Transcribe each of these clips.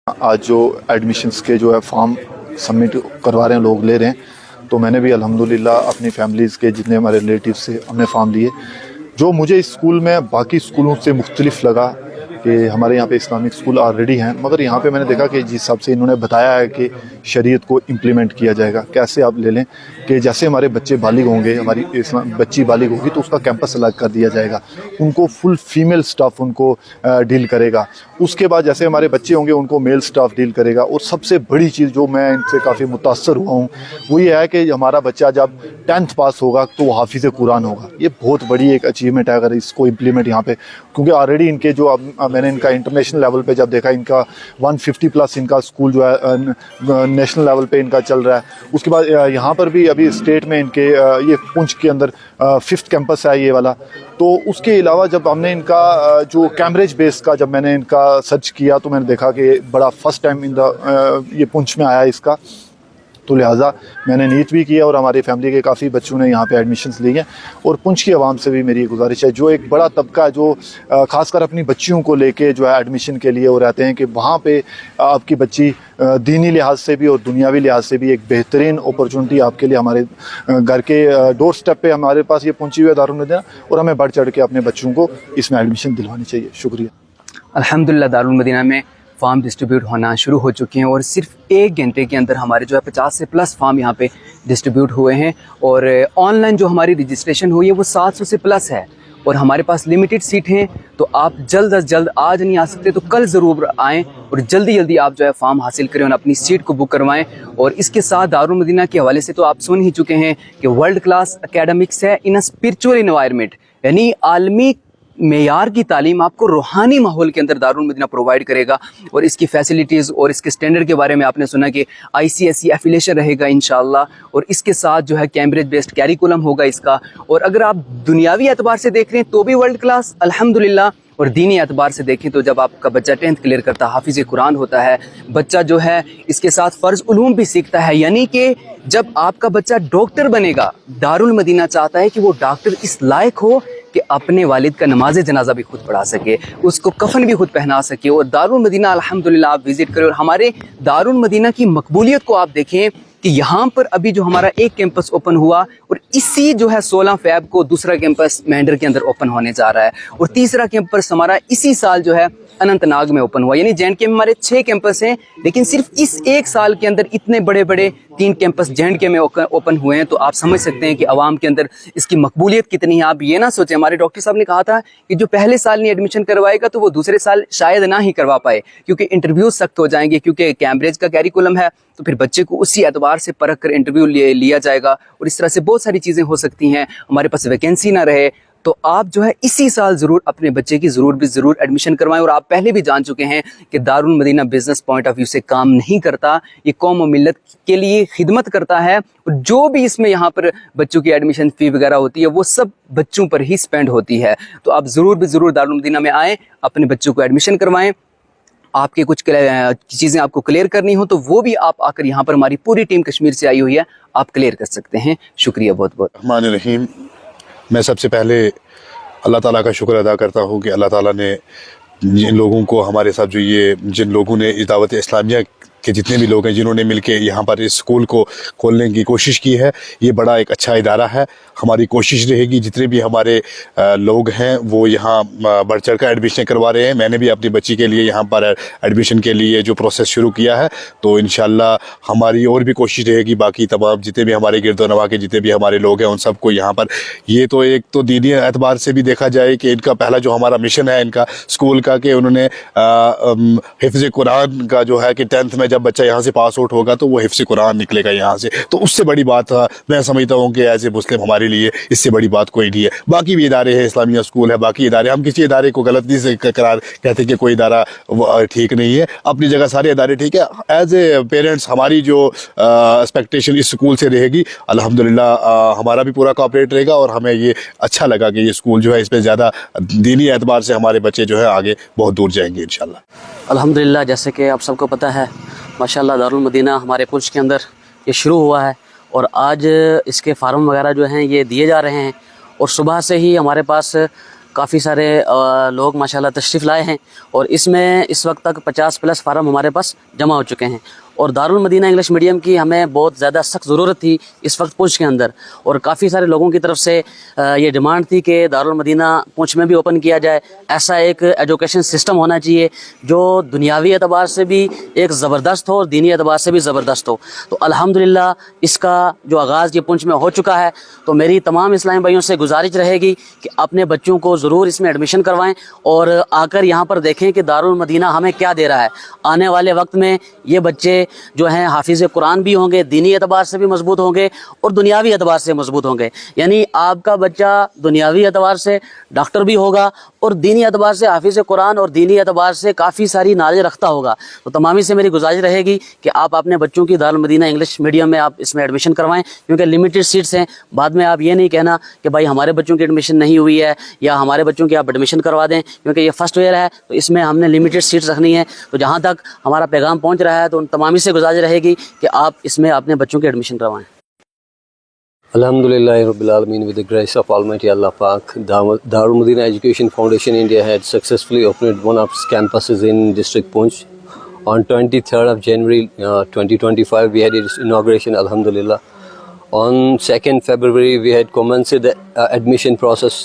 आज जो एडमिशन्स के जो है फॉर्म सबमिट करवा रहे हैं, लोग ले रहे हैं, तो मैंने भी अल्हम्दुलिल्लाह अपनी फैमिलीज़ के जितने हमारे रिलेटिव से हमने फॉर्म लिए। जो मुझे इस स्कूल में बाकी स्कूलों से मुख्तलिफ लगा कि हमारे यहाँ पे इस्लामिक स्कूल ऑलरेडी हैं, मगर यहाँ पे मैंने देखा कि जिस हिसाब से इन्होंने बताया है कि शरीयत को इम्प्लीमेंट किया जाएगा। कैसे आप ले लें कि जैसे हमारे बच्चे बालिग होंगे, हमारी बच्ची बालिग होगी तो उसका कैंपस अलग कर दिया जाएगा, उनको फुल फीमेल स्टाफ उनको डील करेगा। उसके बाद जैसे हमारे बच्चे होंगे उनको मेल स्टाफ डील करेगा। और सबसे बड़ी चीज़ जो मैं इनसे काफ़ी मुतासर हुआ हूँ वो ये है कि हमारा बच्चा जब 10th पास होगा तो वो हाफिज़ कुरान होगा। ये बहुत बड़ी एक अचीवमेंट है अगर इसको इम्प्लीमेंट यहाँ पे, क्योंकि ऑलरेडी इनके जो अब मैंने इनका इंटरनेशनल लेवल पे जब देखा, इनका 150 प्लस इनका स्कूल जो है नेशनल लेवल पे इनका चल रहा है। उसके बाद यहाँ पर भी अभी स्टेट में इनके ये पुंछ के अंदर 5th कैंपस है ये वाला। तो उसके अलावा जब हमने इनका जो कैम्ब्रिज बेस का जब मैंने इनका सर्च किया तो मैंने देखा कि बड़ा फर्स्ट टाइम ये पुंछ में आया इसका, तो लिहाजा मैंने नीट भी किया और हमारी फैमिली के काफ़ी बच्चों ने यहाँ पे एडमिशन्स लिए हैं। और पुंछ की आवाम से भी मेरी गुजारिश है, जो एक बड़ा तबका है जो ख़ासकर अपनी बच्चियों को लेके जो है एडमिशन के लिए वो रहते हैं कि वहाँ पे आपकी बच्ची दीनी लिहाज से भी और दुनियावी लिहाज से भी एक बेहतरीन अपॉर्चुनिटी आपके लिए हमारे घर के डोर स्टेप पे हमारे पास ये पहुँची हुई है दारुल मदीना, और हमें बढ़ चढ़ के अपने बच्चों को इसमें एडमिशन दिलवानी चाहिए। शुक्रिया। अल्हम्दुलिल्लाह दारुल मदीना में फॉर्म डिस्ट्रीब्यूट होना शुरू हो चुके हैं और सिर्फ 1 घंटे के अंदर हमारे जो है 50 से प्लस फॉर्म यहाँ पे डिस्ट्रीब्यूट हुए हैं। और ऑनलाइन जो हमारी रजिस्ट्रेशन हुई है वो 700 से प्लस है और हमारे पास लिमिटेड सीट हैं। तो आप जल्द अज जल्द, आज नहीं आ सकते तो कल ज़रूर आएँ और जल्दी आप जो है फॉर्म हासिल करें और अपनी सीट को बुक करवाएं। और इसके साथ दारुल मदीना के हवाले से तो आप सुन ही चुके हैं कि वर्ल्ड क्लास एकेडमिक्स है इन अ स्पिरिचुअल इन्वायरमेंट, यानी आलमी मेयार की तालीम आपको रूहानी माहौल के अंदर दारुल मदीना प्रोवाइड करेगा। और इसकी फैसिलिटीज़ और इसके स्टैंडर्ड के बारे में आपने सुना कि ICSE एफिलिएशन रहेगा इंशाल्लाह। और इसके साथ जो है कैम्ब्रिज बेस्ड कैरिकुलम होगा इसका। और अगर आप दुनियावी एतबार से देख रहे हैं तो भी वर्ल्ड क्लास अल्हम्दुलिल्लाह। और दीनी एतबार से देखें तो जब आपका बच्चा 10th क्लियर करता है, हाफिज़ कुरान होता है, बच्चा जो है इसके साथ फ़र्ज़ उलूम भी सीखता है। यानी कि जब आपका बच्चा डॉक्टर बनेगा, दारुल मदीना चाहता है कि वो डॉक्टर इस लायक हो कि अपने वालिद का नमाज जनाजा भी खुद पढ़ा सके, उसको कफन भी खुद पहना सके। और दारुल मदीना अल्हम्दुलिल्लाह आप विज़िट करें और हमारे दारुल मदीना की मकबूलियत को आप देखें कि यहाँ पर अभी जो हमारा एक कैंपस ओपन हुआ और इसी जो है 16 फ़रवरी को दूसरा कैंपस मेंढर के अंदर ओपन होने जा रहा है। और तीसरा कैंपस हमारा इसी साल जो है अनंतनाग में ओपन हुआ। यानी JNK में हमारे 6 कैंपस हैं, लेकिन सिर्फ इस एक साल के अंदर इतने बड़े बड़े 3 कैंपस JNK में ओपन हुए हैं। तो आप समझ सकते हैं कि आवाम के अंदर इसकी मकबूलियत कितनी है। आप ये ना सोचें, हमारे डॉक्टर साहब ने कहा था कि जो पहले साल नहीं एडमिशन करवाएगा तो वो दूसरे साल शायद ना ही करवा पाए, क्योंकि इंटरव्यू सख्त हो जाएंगे, क्योंकि कैम्ब्रिज का कैरिकुलम है। तो फिर बच्चे को उसी एतबार से परख कर इंटरव्यू लिया जाएगा और इस तरह से बहुत सारी चीज़ें हो सकती हैं, हमारे पास वैकेंसी ना रहे। तो आप जो है इसी साल ज़रूर अपने बच्चे की ज़रूर एडमिशन करवाएं। और आप पहले भी जान चुके हैं कि Darul Madina business point of view से काम नहीं करता, ये कौम और मिल्लत के लिए खिदमत करता है। और जो भी इसमें यहाँ पर बच्चों की एडमिशन फ़ी वगैरह होती है वो सब बच्चों पर ही स्पेंड होती है। तो आप ज़रूर दारुल मदीना में आएँ, अपने बच्चों को एडमिशन करवाएँ। आपके कुछ चीज़ें आपको क्लियर करनी हो तो वो भी आप आकर यहाँ पर, हमारी पूरी टीम कश्मीर से आई हुई है, आप क्लियर कर सकते हैं। शुक्रिया बहुत बहुत। रहमान रहीम। मैं सबसे पहले अल्लाह ताला का शुक्र अदा करता हूँ कि अल्लाह ताला ने जिन लोगों को हमारे साथ जिन लोगों ने इस दावत इस्लामिया के जितने भी लोग हैं जिन्होंने मिलके यहाँ पर इस स्कूल को खोलने की कोशिश की है, ये बड़ा एक अच्छा इदारा है। हमारी कोशिश रहेगी जितने भी हमारे लोग हैं वो यहाँ बढ़ चढ़ कर एडमिशन करवा रहे हैं। मैंने भी अपनी बच्ची के लिए यहाँ पर एडमिशन के लिए जो प्रोसेस शुरू किया है, तो इंशाल्लाह हमारी और भी कोशिश रहेगी बाकी तमाम जितने भी हमारे गिरदोनवा के जितने भी हमारे लोग हैं उन सबको यहाँ पर, ये तो एक तो दीनी एतबार से भी देखा जाए कि इनका पहला जो हमारा मिशन है इनका स्कूल का, कि उन्होंने हिफ्ज़ कुरान का जो है कि 10th में जब बच्चा यहाँ से पास आउट होगा तो वो हिफ्ज़ कुरान निकलेगा यहाँ से। तो उससे बड़ी बात मैं समझता हूँ कि एज ए मुस्लिम हमारे लिए इससे बड़ी बात कोई नहीं है। बाकी भी इदारे हैं, इस्लामिया स्कूल है, बाकी इदारे, हम किसी इदारे को गलत नहीं से करार कहते कि कोई इदारा ठीक नहीं है, अपनी जगह सारे इदारे ठीक है। एज ए पेरेंट्स हमारी जो एक्सपेक्टेशन इस स्कूल से रहेगी, अल्हम्दुलिल्लाह हमारा भी पूरा कोऑपरेट रहेगा। और हमें ये अच्छा लगा कि ये स्कूल जो है इस पर ज़्यादा दीनी एतबार से हमारे बच्चे जो है आगे बहुत दूर जाएंगे इंशाल्लाह। अल्हम्दुलिल्लाह, जैसे कि आप सबको पता है माशाल्लाह दारुल मदीना हमारे पुंछ के अंदर ये शुरू हुआ है और आज इसके फार्म वगैरह जो हैं ये दिए जा रहे हैं। और सुबह से ही हमारे पास کافی سارے لوگ ماشاءاللہ تشریف لائے ہیں، اور اس میں اس وقت تک 50+ فارم ہمارے پاس جمع ہو چکے ہیں. اور دارالمدینہ انگلش میڈیم کی ہمیں بہت زیادہ سخت ضرورت تھی اس وقت پونچھ کے اندر، اور کافی سارے لوگوں کی طرف سے یہ ڈیمانڈ تھی کہ دارالمدینہ پونچھ میں بھی اوپن کیا جائے. ایسا ایک ایجوکیشن سسٹم ہونا چاہیے جو دنیاوی اعتبار سے بھی ایک زبردست ہو اور دینی اعتبار سے بھی زبردست ہو. تو الحمدللہ اس کا جو آغاز یہ پونچھ میں ہو چکا ہے. تو میری تمام اسلامی بھائیوں سے گزارش رہے گی کہ اپنے بچوں کو ضرور اس میں ایڈمیشن کروائیں اور آ کر یہاں پر دیکھیں کہ دارالمدینہ ہمیں کیا دے رہا ہے. آنے والے وقت میں یہ بچے جو ہیں حافظ قرآن بھی ہوں گے، دینی اعتبار سے بھی مضبوط ہوں گے اور دنیاوی اعتبار سے مضبوط ہوں گے. یعنی آپ کا بچہ دنیاوی اعتبار سے ڈاکٹر بھی ہوگا اور دینی اعتبار سے حافظ قرآن اور دینی اعتبار سے کافی ساری نالج رکھتا ہوگا. تو تمامی سے میری گزارش رہے گی کہ آپ اپنے بچوں کی دارالمدینہ انگلش میڈیم میں آپ اس میں ایڈمیشن کروائیں، کیونکہ لمیٹڈ سیٹس ہیں. بعد میں آپ یہ نہیں کہنا کہ بھائی ہمارے بچوں کی ایڈمیشن نہیں ہوئی ہے یا ہمارے بچوں کی آپ ایڈمیشن کروا دیں، کیونکہ یہ فرسٹ ایئر ہے تو اس میں ہم نے لمیٹڈ سیٹس رکھنی ہے. تو جہاں تک ہمارا پیغام پہنچ رہا ہے تو ان تمامی سے گزارش رہے گی کہ آپ اس میں اپنے بچوں کی ایڈمیشن کروائیں. Alhamdulillah Rabbil Alameen, with the grace of Almighty Allah Pak, Darul Madina Education Foundation India had successfully opened one of its campuses in District Poonch. On 23rd of January 2025, we had its inauguration, Alhamdulillah. On 2nd February, we had commenced the admission process.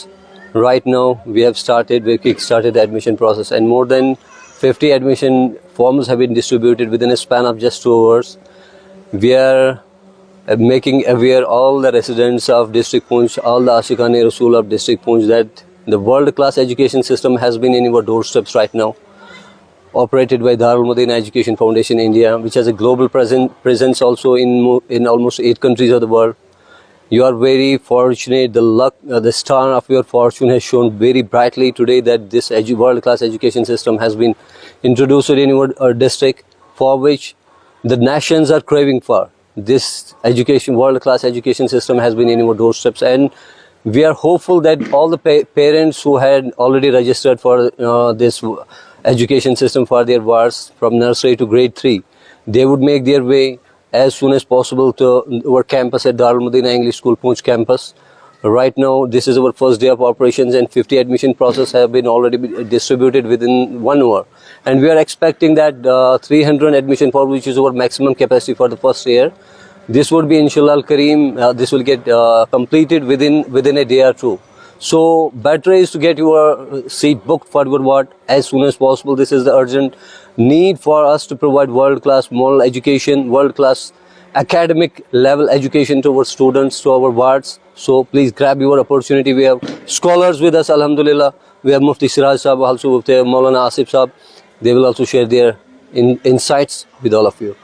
Right now, we kick-started the admission process, and more than 50 admission forms have been distributed within a span of just 2 hours. We are making aware all the residents of District Poonch, all the Ashiqane Rasool of District Poonch, that the world-class education system has been in our doorsteps right now, operated by Darul Madina Education Foundation India, which has a global presence also in almost 8 countries of the world. You are very fortunate. The luck, the star of your fortune has shone very brightly today that this world-class education system has been introduced in our district, for which the nations are craving for. This education, world-class education system has been in our doorsteps, and we are hopeful that all the parents who had already registered for this education system for their wards from nursery to grade 3, they would make their way as soon as possible to our campus at Darul Madina English School Poonch campus. Right now, this is our first day of operations, and 50 admission process have been already distributed within 1 hour. And we are expecting that 300 admission form, which is our maximum capacity for the first year, this would be inshallah al-Kareem, this will get completed within a day or two. So better is to get your seat booked for your ward as soon as possible. This is the urgent need for us to provide world-class moral education, world-class academic level education to our students, to our wards. So please grab your opportunity. We have scholars with us, alhamdulillah. We have Mufti Siraj Sahab, also with Maulana Asif Sahab. They will also share their insights with all of you.